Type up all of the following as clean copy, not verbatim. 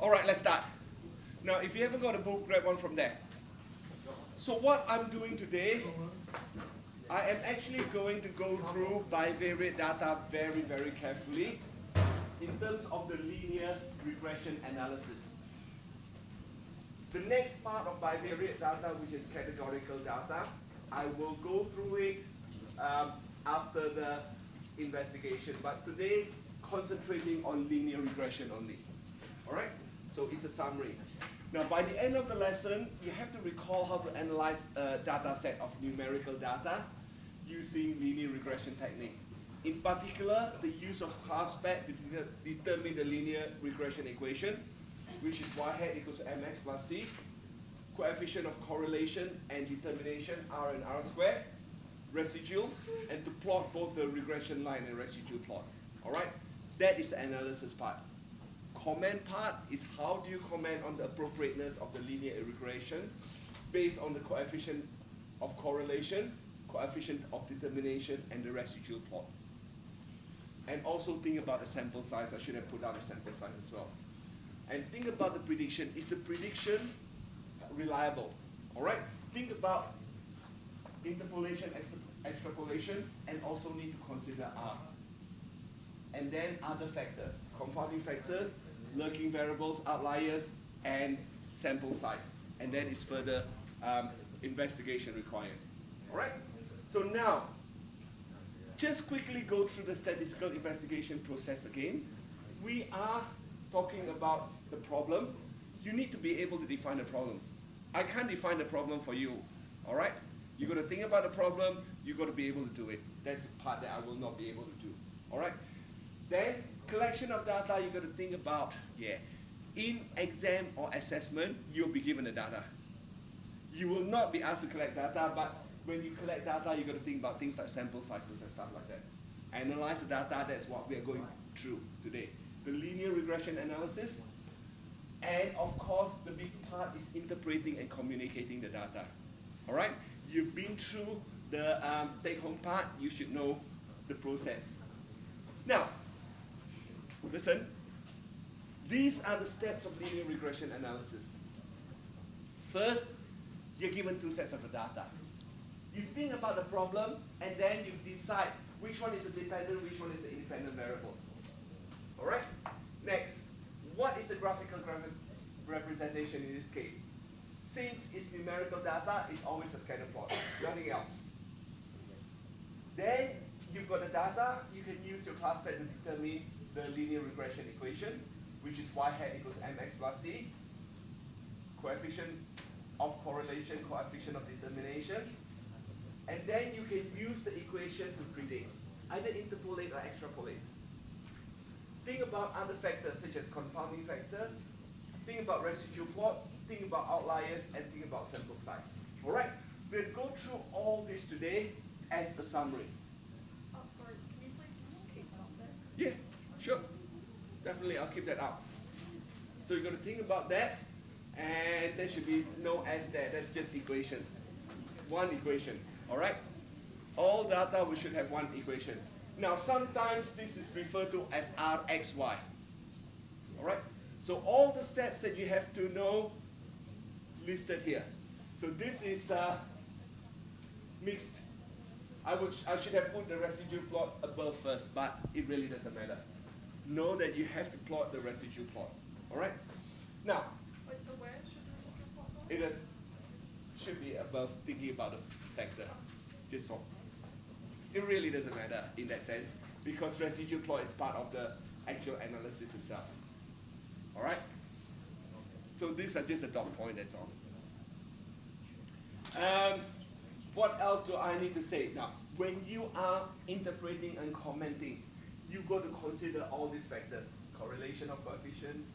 All right, let's start. Now, if you haven't got a book, grab one from there. So what I'm doing today, I am actually going to go through bivariate data very, very carefully in terms of the linear regression analysis. The next part of bivariate data, which is categorical data, I will go through it after the investigation. But today, concentrating on linear regression only. All right? So it's a summary. Now, by the end of the lesson, you have to recall how to analyze a data set of numerical data using linear regression technique. In particular, the use of class pad to determine the linear regression equation, which is y hat equals mx plus c, coefficient of correlation and determination r and r squared, residuals, and to plot both the regression line and residual plot. All right? That is the analysis part. Comment part is how do you comment on the appropriateness of the linear regression based on the coefficient of correlation, coefficient of determination, and the residual plot. And also think about the sample size. I should have put out a sample size as well. And think about the prediction. Is the prediction reliable? All right? Think about interpolation, extrapolation, and also need to consider R. And then other factors, confounding factors, lurking variables, outliers, and sample size. And then is further investigation required. All right? So now, just quickly go through the statistical investigation process again. We are talking about the problem. You need to be able to define the problem. I can't define the problem for you. All right? You've got to think about the problem. You've got to be able to do it. That's the part that I will not be able to do. All right? Then, collection of data, you've got to think about, in exam or assessment, you'll be given the data. You will not be asked to collect data, but when you collect data, you've got to think about things like sample sizes and stuff like that. Analyze the data, that's what we are going through today. The linear regression analysis, and of course, the big part is interpreting and communicating the data. All right? You've been through the take-home part, you should know the process. Now, listen, these are the steps of linear regression analysis. First, you're given two sets of the data. You think about the problem, and then you decide which one is a dependent, which one is an independent variable. All right? Next, what is the graphical representation in this case? Since it's numerical data, it's always a scatter plot, nothing else. Then you've got the data, you can use your class pad to determine the linear regression equation, which is y hat equals mx plus c, coefficient of correlation, coefficient of determination, and then you can use the equation to predict, either interpolate or extrapolate. Think about other factors such as confounding factors, think about residual plot, think about outliers, and think about sample size. All right? We'll go through all this today as a summary. Oh, sorry. Can you please just keep that up there? Yeah, sure. Definitely, I'll keep that up. So you're going to think about that, and there should be no S there. That's just equation. One equation. All right? All data, we should have one equation. Now, sometimes this is referred to as RXY. All right? So all the steps that you have to know listed here. So this is mixed. I should have put the residual plot above first, but it really doesn't matter. Know that you have to plot the residual plot. All right? Now, Wait, so where should the residual plot go? it should be above thinking about the factor. Just so. It really doesn't matter in that sense because residual plot is part of the actual analysis itself. All right? So these are just a dot point, that's all. What else do I need to say? Now, when you are interpreting and commenting, you've got to consider all these factors. Correlation of coefficient,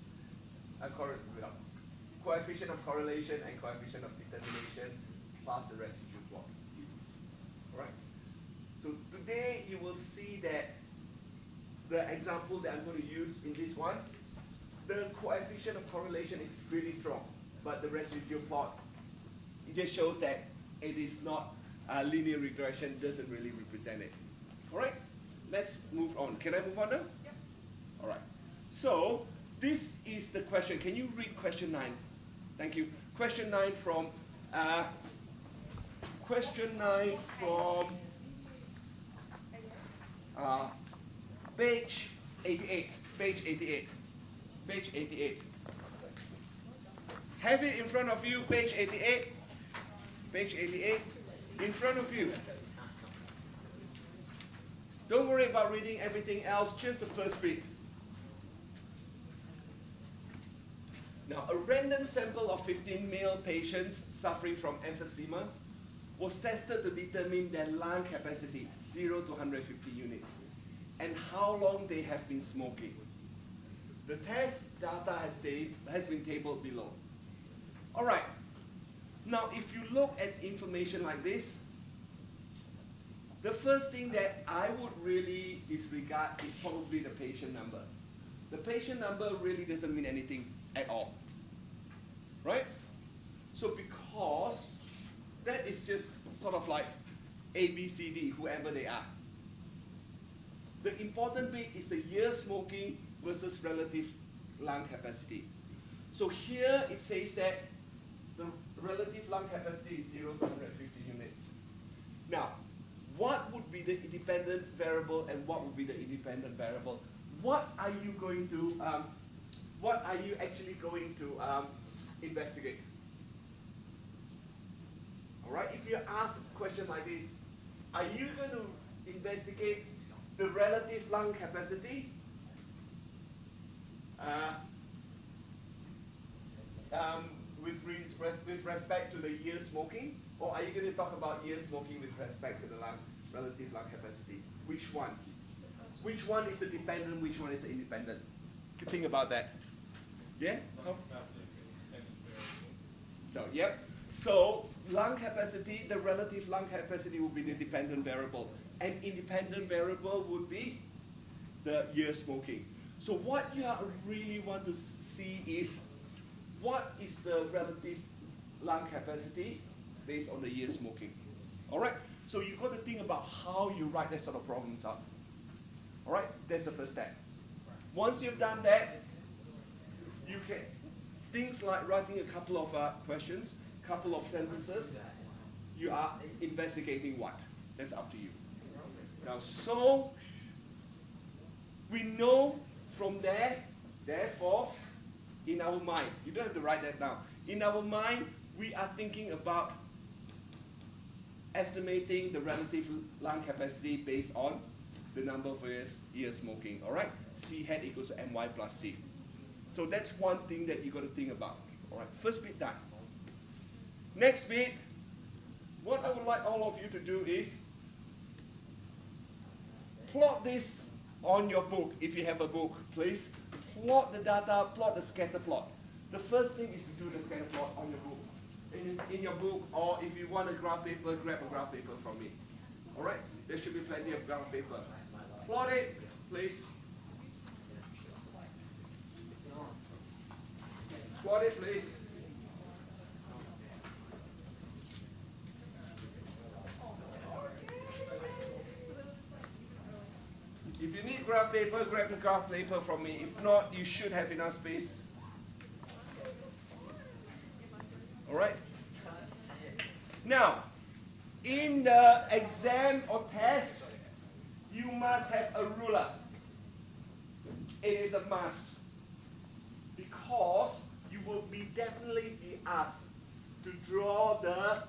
coefficient of correlation and coefficient of determination plus the residual plot. All right? So today you will see that the example that I'm going to use in this one, the coefficient of correlation is really strong, but the residual plot, it just shows that it is not linear regression, doesn't really represent it. All right, let's move on. Can I move on now? Yep. All right. So This is the question. Can you read question 9? Thank you. Question 9 from page 88. Page 88. Page 88. Have it in front of you, page 88. Page 88. In front of you. Don't worry about reading everything else, just the first bit. Now, a random sample of 15 male patients suffering from emphysema was tested to determine their lung capacity, 0 to 150 units, and how long they have been smoking. The test data has been tabled below. All right. Now, if you look at information like this, the first thing that I would really disregard is probably the patient number. The patient number really doesn't mean anything at all, right? So because that is just sort of like A, B, C, D, whoever they are. The important bit is the year smoking versus relative lung capacity. So here it says that the relative lung capacity is 0 to 150 units. Now, what would be the dependent variable and what would be the independent variable? What are you going to, what are you actually going to investigate? All right, if you ask a question like this, are you going to investigate the relative lung capacity with respect to the year smoking? Or are you going to talk about year smoking with respect to the relative lung capacity? Which one? Which one is the dependent, which one is the independent? Think about that. Yeah? So, yep. So, lung capacity, the relative lung capacity will be the dependent variable. And independent variable would be the year smoking. So what you really want to see is, what is the relative lung capacity based on the year smoking? All right? So you've got to think about how you write that sort of problems up. All right? That's the first step. Once you've done that, you can, things like writing a couple of questions, couple of sentences, you are investigating what? That's up to you. Now, so we know from there, therefore, in our mind, you don't have to write that down. In our mind, we are thinking about estimating the relative lung capacity based on the number of years smoking. All right? C hat equals to my plus C. So that's one thing that you got to think about. All right? First bit done. Next bit, what I would like all of you to do is plot this on your book, if you have a book, please. Plot the data, plot the scatter plot. The first thing is to do the scatter plot on your book. In your book, or if you want a graph paper, grab a graph paper from me. All right? There should be plenty of graph paper. Plot it, please. Plot it, please. If you need graph paper, grab the graph paper from me. If not, you should have enough space. All right? Now, in the exam or test, you must have a ruler. It is a must. Because you will definitely be asked to draw the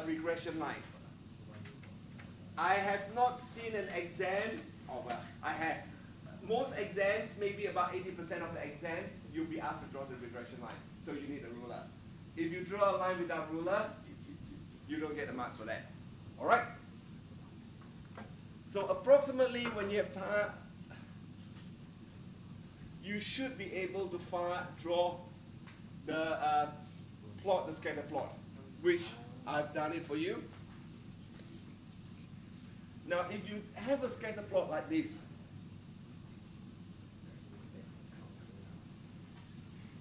regression line. I have not seen an exam, well, I have. Most exams, maybe about 80% of the exam, you'll be asked to draw the regression line. So you need a ruler. If you draw a line without ruler, you don't get the marks for that. All right? So approximately when you have time, you should be able to draw the plot, the scatter plot, which I've done it for you. Now, if you have a scatter plot like this,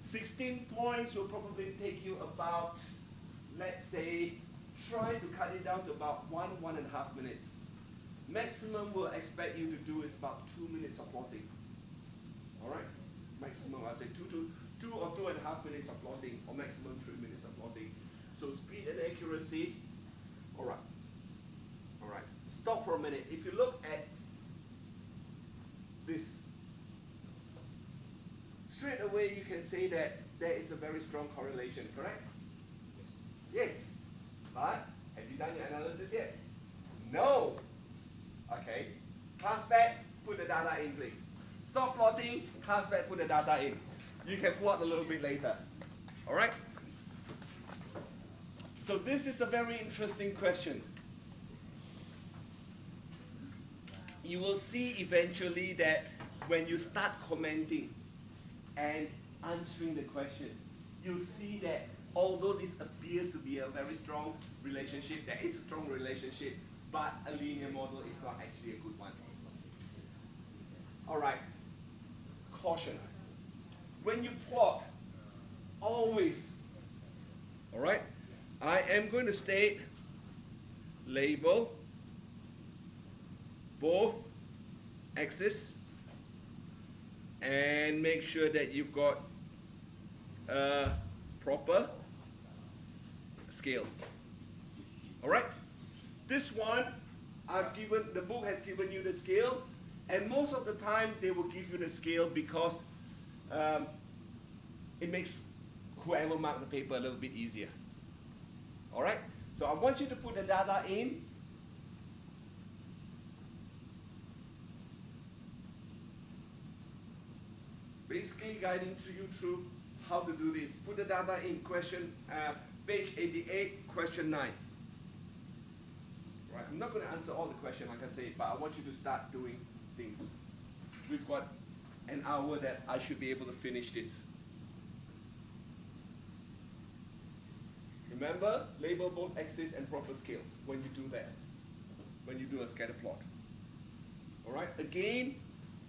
16 points will probably take you about, let's say, try to cut it down to about 1.5 minutes. Maximum we'll expect you to do is about 2 minutes of plotting. All right? maximum, I say 2 or 2.5 minutes of plotting, or maximum 3 minutes of plotting. So speed and accuracy. All right. All right. Stop for a minute. If you look at this, straight away you can say that there is a very strong correlation, correct? Yes. But have you done your analysis yet? No. Okay. Class back, put the data in, please. Stop plotting, class back, put the data in. You can plot a little bit later. All right? So this is a very interesting question. You will see eventually that when you start commenting and answering the question, you'll see that although this appears to be a very strong relationship, there is a strong relationship, but a linear model is not actually a good one. All right, caution. When you plot, always, all right, I am going to state label both axes and make sure that you've got a proper scale. All right, this one the book has given you the scale, and most of the time they will give you the scale because it makes whoever marked the paper a little bit easier. All right, so I want you to put the data in. Basically guiding you through how to do this. Put the data in question, page 88, question 9. Right, I'm not going to answer all the questions like I say, but I want you to start doing things. We've got an hour that I should be able to finish this. Remember, label both axes and proper scale when you do that, when you do a scatter plot. All right, again,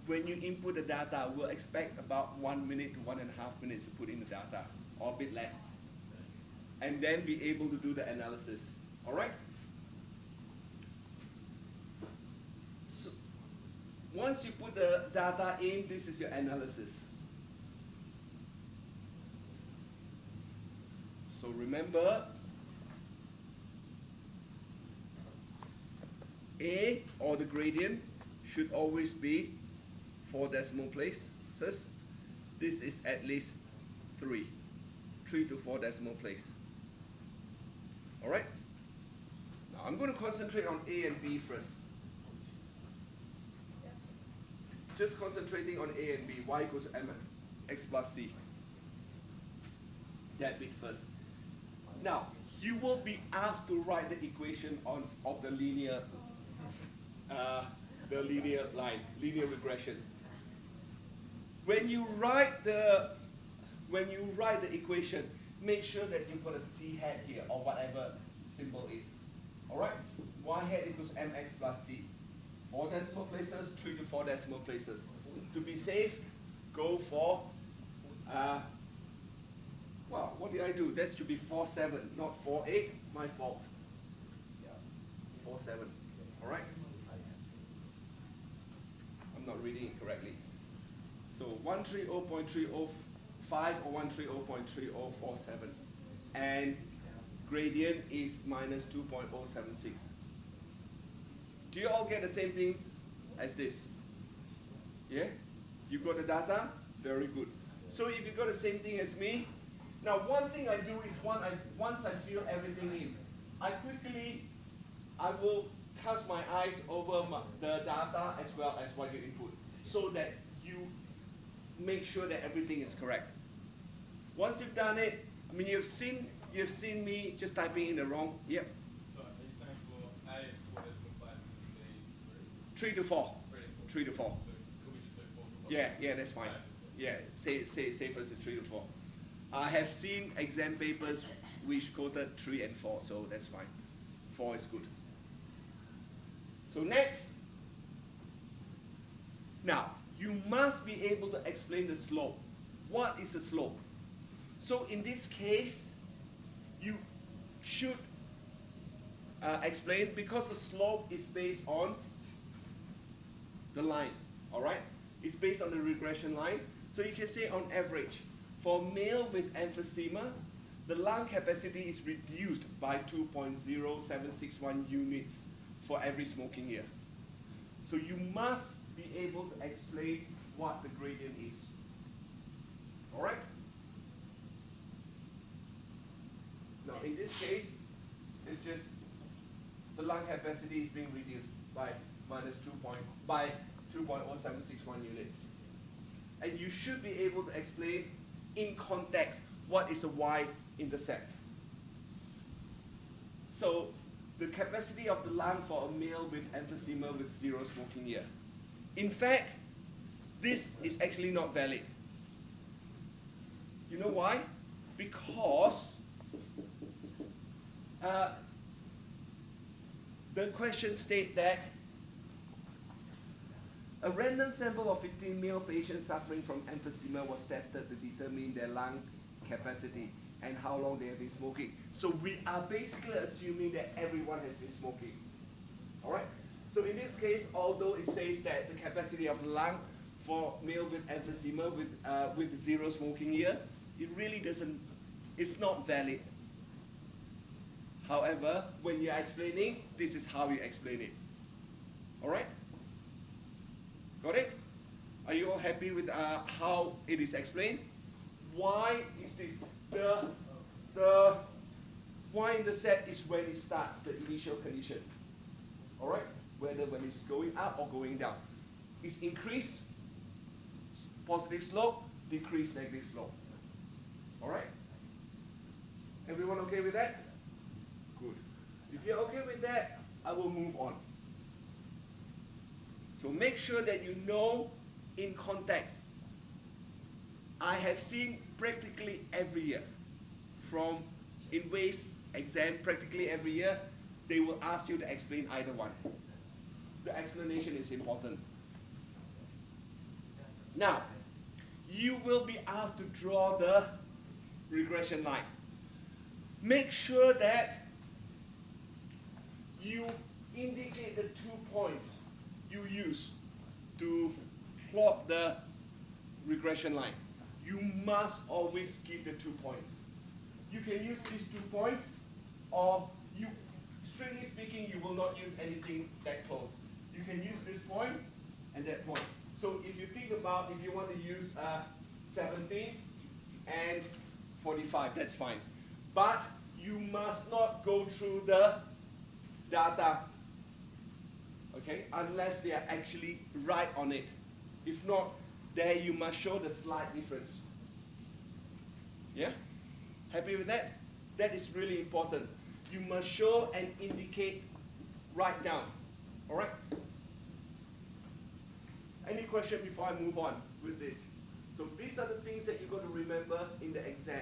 when you input the data, we'll expect about 1 minute to 1.5 minutes to put in the data, or a bit less. And then be able to do the analysis. All right? So, once you put the data in, this is your analysis. So remember, A, or the gradient, should always be 4 decimal places. This is at least 3 to 4 decimal place. All right? Now I'm going to concentrate on A and B first. Just concentrating on A and B. Y equals mx plus c. That bit first. Now, you will be asked to write the equation of the linear line, linear regression. When you write the equation, make sure that you've got a c hat here, or whatever symbol is. All right? Y hat equals mx plus c. 4 decimal places, 3 to 4 decimal places. To be safe, go for well, what did I do? That should be 4-7, not 4-8. My fault. Yeah, 4-7. All right? I'm not reading it correctly. So 130.305 or 130.3047. And gradient is minus 2.076. Do you all get the same thing as this? Yeah? You got the data? Very good. So if you got the same thing as me, now one thing I do is once I fill everything in, I will cast my eyes over the data as well as what you input, so that you make sure that everything is correct. Once you've done it, I mean you've seen me just typing in the wrong. Yep. So are you saying for A 4 decimal places and B 3 to 4. 3 to 4. So could we just say 4 to 4? Yeah, that's fine. Yeah, say first is 3 to 4. I have seen exam papers which quoted 3 and 4, so that's fine. 4 is good. So next, now you must be able to explain the slope. What is the slope? So in this case, you should explain, because the slope is based on the line, all right? It's based on the regression line. So you can say on average, for male with emphysema, the lung capacity is reduced by 2.0761 units for every smoking year. So you must be able to explain what the gradient is. All right? Now in this case, it's just the lung capacity is being reduced by minus 2.0761 units. And you should be able to explain in context what is a y-intercept. So the capacity of the lung for a male with emphysema with 0 smoking year. In fact, this is actually not valid. You know why? Because the question states that a random sample of 15 male patients suffering from emphysema was tested to determine their lung capacity and how long they have been smoking. So we are basically assuming that everyone has been smoking. All right? So in this case, although it says that the capacity of the lung for male with emphysema with 0 smoking year, it really doesn't, it's not valid. However, when you're explaining, this is how you explain it. All right? Got it? Are you all happy with how it is explained? Why is this? The y-intercept is when it starts, the initial condition. All right? Whether when it's going up or going down. It's increase, positive slope, decrease, negative slope. All right? Everyone okay with that? Good. If you're okay with that, I will move on. So make sure that you know in context. I have seen practically every year, from in WASE exam, practically every year, they will ask you to explain either one. The explanation is important. Now, you will be asked to draw the regression line. Make sure that you indicate the 2 points you use to plot the regression line. You must always give the 2 points. You can use these 2 points, or you, strictly speaking, you will not use anything that close. You can use this point and that point. So if you think about, if you want to use 17 and 45, that's fine. But you must not go through the data, okay, unless they are actually right on it. If not, there you must show the slight difference. Yeah? Happy with that? That is really important. You must show and indicate right down. All right? Any question before I move on with this? So these are the things that you're going to remember in the exam.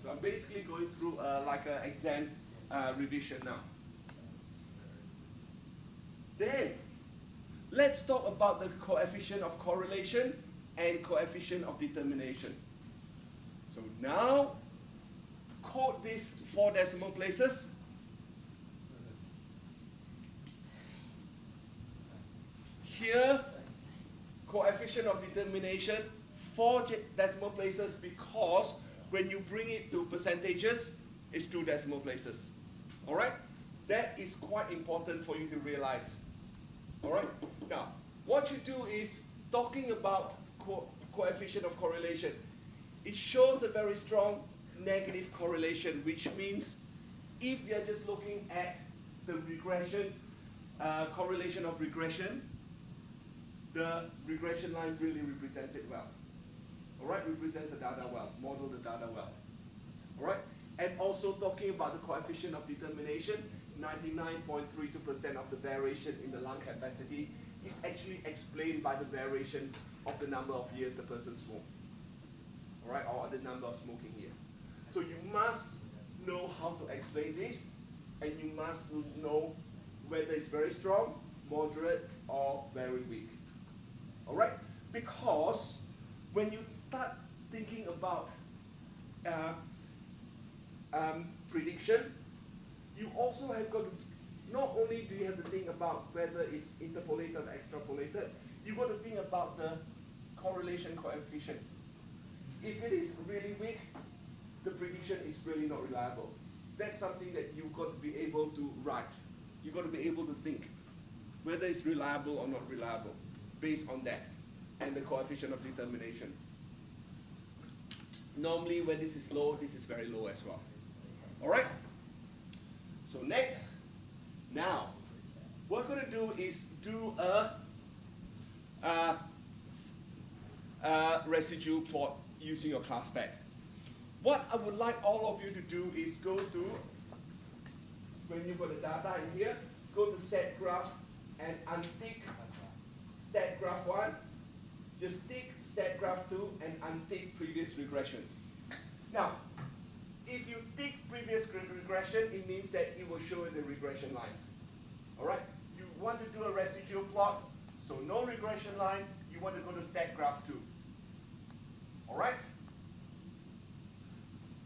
So I'm basically going through like an exam revision now. Then, let's talk about the coefficient of correlation and coefficient of determination. So now, quote these 4 decimal places. Here, coefficient of determination, 4 decimal places, because when you bring it to percentages, it's 2 decimal places. All right? That is quite important for you to realize. All right? Now, what you do is, talking about coefficient of correlation, it shows a very strong negative correlation, which means if you're just looking at the regression, correlation of regression, the regression line really represents it well. All right? Represents the data well, model the data well. All right? And also talking about the coefficient of determination, 99.32% of the variation in the lung capacity is actually explained by the variation of the number of years the person smoked. All right, or the number of smoking years. So you must know how to explain this, and you must know whether it's very strong, moderate, or very weak. All right? Because when you start thinking about prediction, you also have got to, not only do you have to think about whether it's interpolated or extrapolated, you've got to think about the correlation coefficient. If it is really weak, the prediction is really not reliable. That's something that you've got to be able to write. You've got to be able to think whether it's reliable or not reliable based on that and the coefficient of determination. Normally when this is low, this is very low as well. All right? So next, now, what we're going to do is do a residual plot using your class pad. What I would like all of you to do is go to, when you've got the data in here, go to set graph and untick stat graph 1, just tick stat graph 2 and untick previous regression. Now, if you tick previous regression, it means that it will show the regression line. All right? You want to do a residual plot, so no regression line, you want to go to stat graph 2. All right?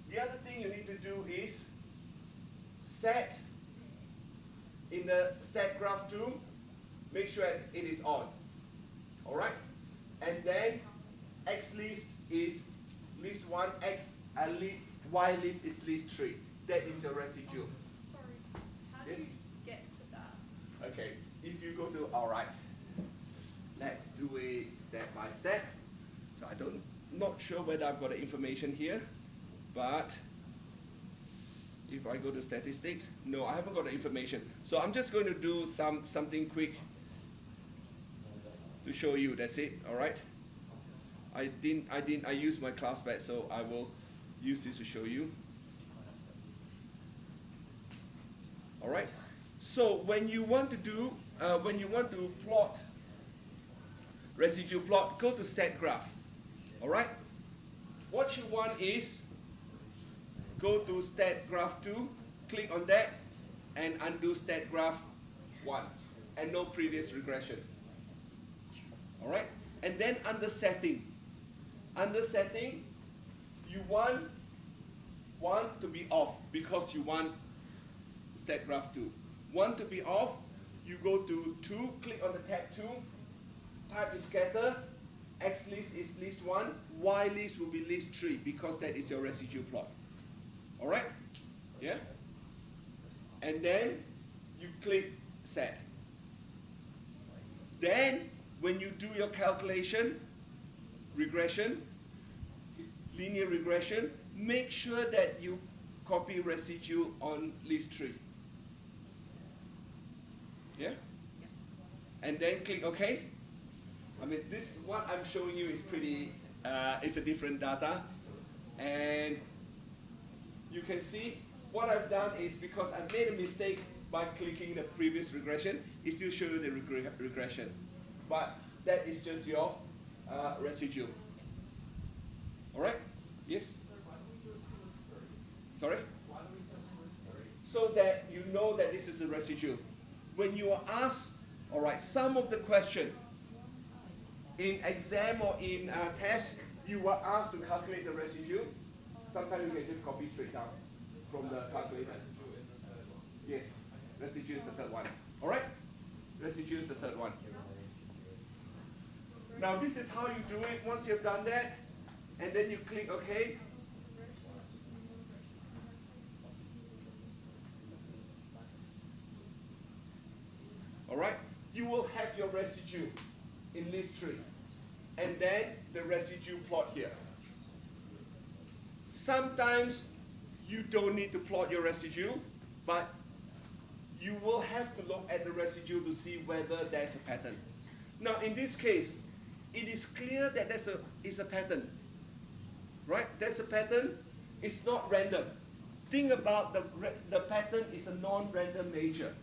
The other thing you need to do is set in the stat graph 2, make sure it is on. All right? And then X list is list 1, Y list is list 3. That is your residual. Sorry, how do Yes? you get to that? Okay, if you go to, all right, let's do it step by step. So not sure whether I've got the information here, but if I go to statistics, no, I haven't got the information. So I'm just going to do something quick to show you. That's it. All right. I used my class pad, so I will use this to show you. All right. So when you want to do, when you want to plot residual plot, go to set graph. All right. What you want is go to stat graph 2, click on that, and undo stat graph 1, and no previous regression. All right. And then under setting, you want one to be off because you want stat graph 2. One to be off, you go to 2, click on the tab 2, type is scatter, X list is list 1, Y list will be list 3 because that is your residual plot. All right? Yeah? And then you click set. Then when you do your calculation, regression, linear regression, make sure that you copy residue on list 3. Yeah? And then click OK. I mean, this what I'm showing you is pretty, it's a different data. And you can see what I've done is because I've made a mistake by clicking the previous regression, it still shows you the regression. But that is just your residue. All right? Yes? Sorry? So that you know that this is a residue. When you are asked, all right, some of the question in exam or in test, you were asked to calculate the residue. Sometimes you can just copy straight down from the calculator. Yes, residue is the third one. All right? Residue is the third one. Now this is how you do it. Once you've done that, and then you click OK. All right? You will have your residue in list 3. And then the residue plot here. Sometimes you don't need to plot your residue, but you will have to look at the residue to see whether there's a pattern. Now in this case, it is clear that there's a pattern. Right? There's a pattern. It's not random. Think about the pattern is a non-random nature.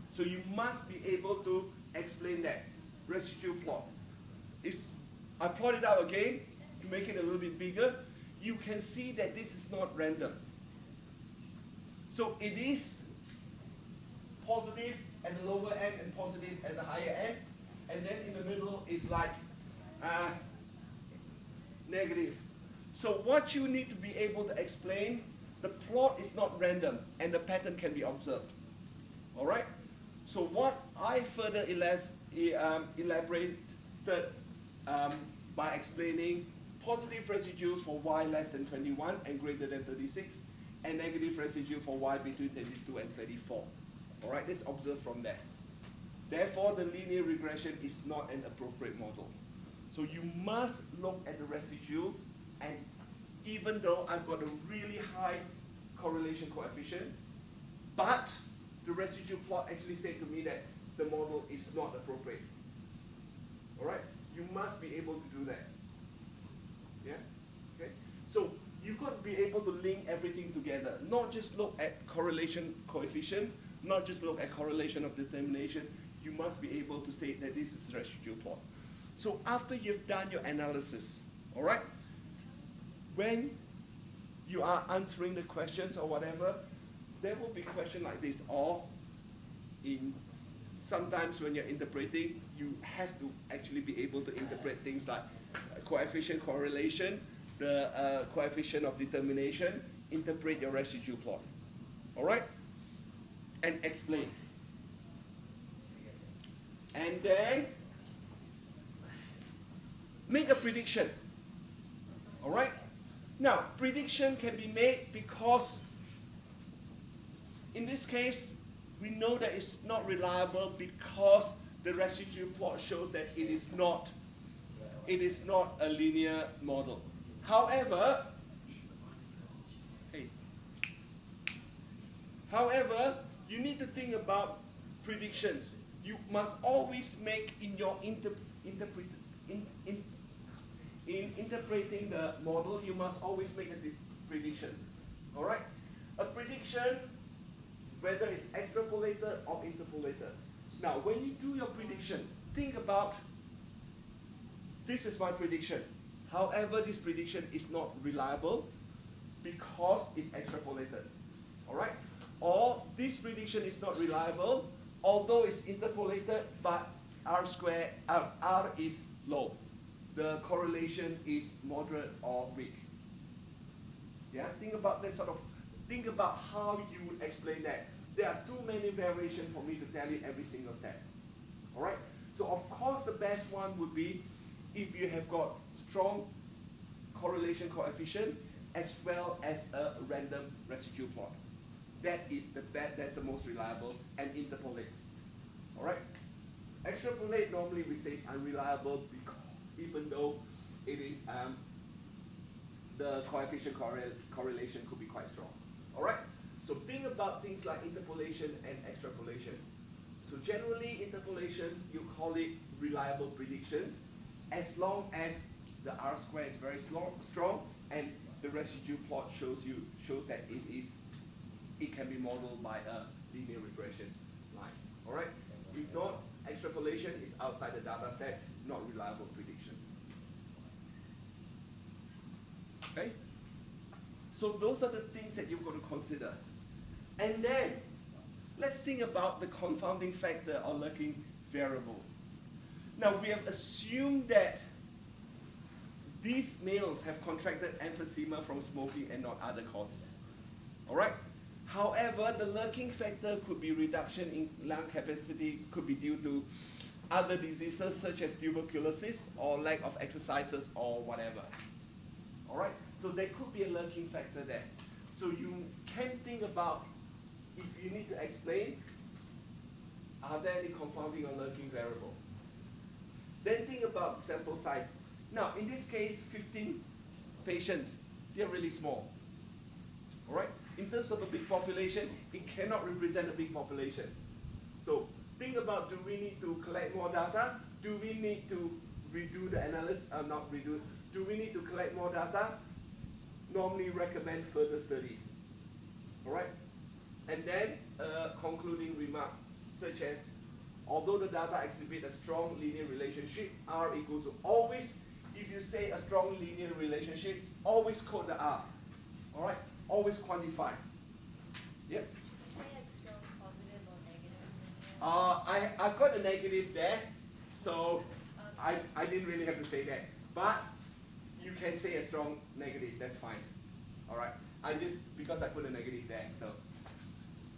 So you must be able to explain that. Residual plot. I plot it out again to make it a little bit bigger. You can see that this is not random. So it is positive at the lower end and positive at the higher end. And then in the middle is like negative. So what you need to be able to explain, the plot is not random and the pattern can be observed. All right? So what I further elaborated by explaining positive residues for y less than 21 and greater than 36, and negative residue for y between 32 and 34. All right, let's observe from there. Therefore, the linear regression is not an appropriate model. So you must look at the residue, and even though I've got a really high correlation coefficient, but the residue plot actually said to me that the model is not appropriate. All right, you must be able to do that. Yeah, okay. So you've got to be able to link everything together, not just look at correlation coefficient, not just look at correlation of determination. You must be able to say that this is residue plot. So after you've done your analysis, all right, when you are answering the questions or whatever, there will be questions like this, or in sometimes when you're interpreting, you have to actually be able to interpret things like coefficient correlation, the coefficient of determination, interpret your residue plot. All right? And explain. And then make a prediction. All right? Now, prediction can be made because in this case, we know that it's not reliable because the residue plot shows that it is not a linear model. However, you need to think about predictions. You must always make in your in interpreting the model, you must always make a prediction. All right? A prediction, whether it's extrapolated or interpolated. Now, when you do your prediction, think about, this is my prediction. However, this prediction is not reliable because it's extrapolated. All right? Or this prediction is not reliable, although it's interpolated, but R is low. The correlation is moderate or weak. Yeah, think about that think about how you would explain that. There are too many variations for me to tell you every single step. All right? So of course the best one would be if you have got strong correlation coefficient as well as a random residue plot. That's the most reliable, and interpolate. All right? Extrapolate normally we say is unreliable because even though it is the coefficient correlation could be quite strong. All right? So think about things like interpolation and extrapolation. So generally interpolation, you call it reliable predictions as long as the R square is very strong and the residue plot shows that it can be modeled by a linear regression line. All right? If not, extrapolation is outside the data set, not reliable prediction. Okay? So those are the things that you've got to consider. And then, let's think about the confounding factor or lurking variable. Now, we have assumed that these males have contracted emphysema from smoking and not other causes. All right? However, the lurking factor could be reduction in lung capacity, could be due to other diseases such as tuberculosis or lack of exercises or whatever. All right? So there could be a lurking factor there. So you can think about, if you need to explain, are there any confounding or lurking variable? Then think about sample size. Now, in this case, 15 patients, they're really small. All right? In terms of a big population, it cannot represent a big population. So think about, do we need to collect more data? Do we need to redo the analysis? Not redo. Do we need to collect more data? Normally recommend further studies. All right? And then concluding remark, such as, although the data exhibit a strong linear relationship, R equals to always, if you say a strong linear relationship, always quote the R. All right? Always quantify. Yep. Say like strong positive or negative. I've got a negative there, so I didn't really have to say that. But you can say a strong negative, that's fine. All right. Because I put a negative there, so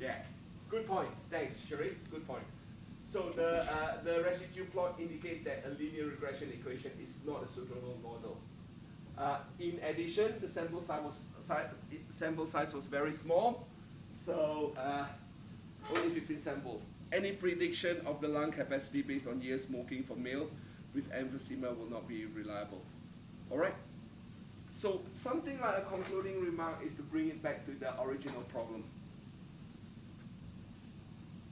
yeah. Good point. Thanks, Sherry. Good point. So the residue plot indicates that a linear regression equation is not a suitable model. In addition, the sample size was very small, so only 15 samples. Any prediction of the lung capacity based on years smoking for male with emphysema will not be reliable. All right? So something like a concluding remark is to bring it back to the original problem.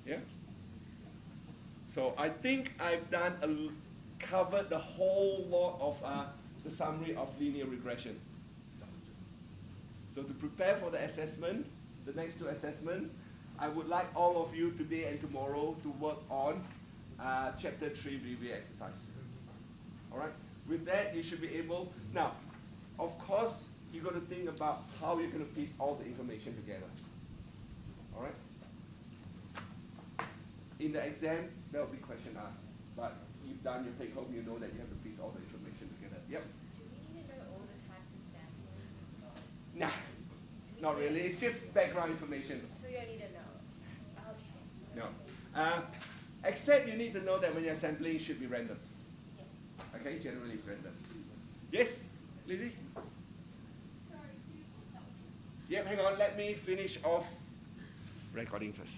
Yeah? So I think I've covered the whole lot of the summary of linear regression. So to prepare for the assessment, the next two assessments, I would like all of you today and tomorrow to work on chapter 3 review exercise. All right? With that, you should be able, now, of course, you've got to think about how you're going to piece all the information together. All right? In the exam, there will be question asked, but you've done your take home, you know that you have to piece all the information together. Yep. Do we need to know all the types of sampling? Nah, not really. It's just background information. So you don't need to know. Okay. No. Except you need to know that when you're sampling, it should be random. Yeah. Okay, generally it's random. Yes, Lizzie? Sorry, Yep, hang on. Let me finish off recording first.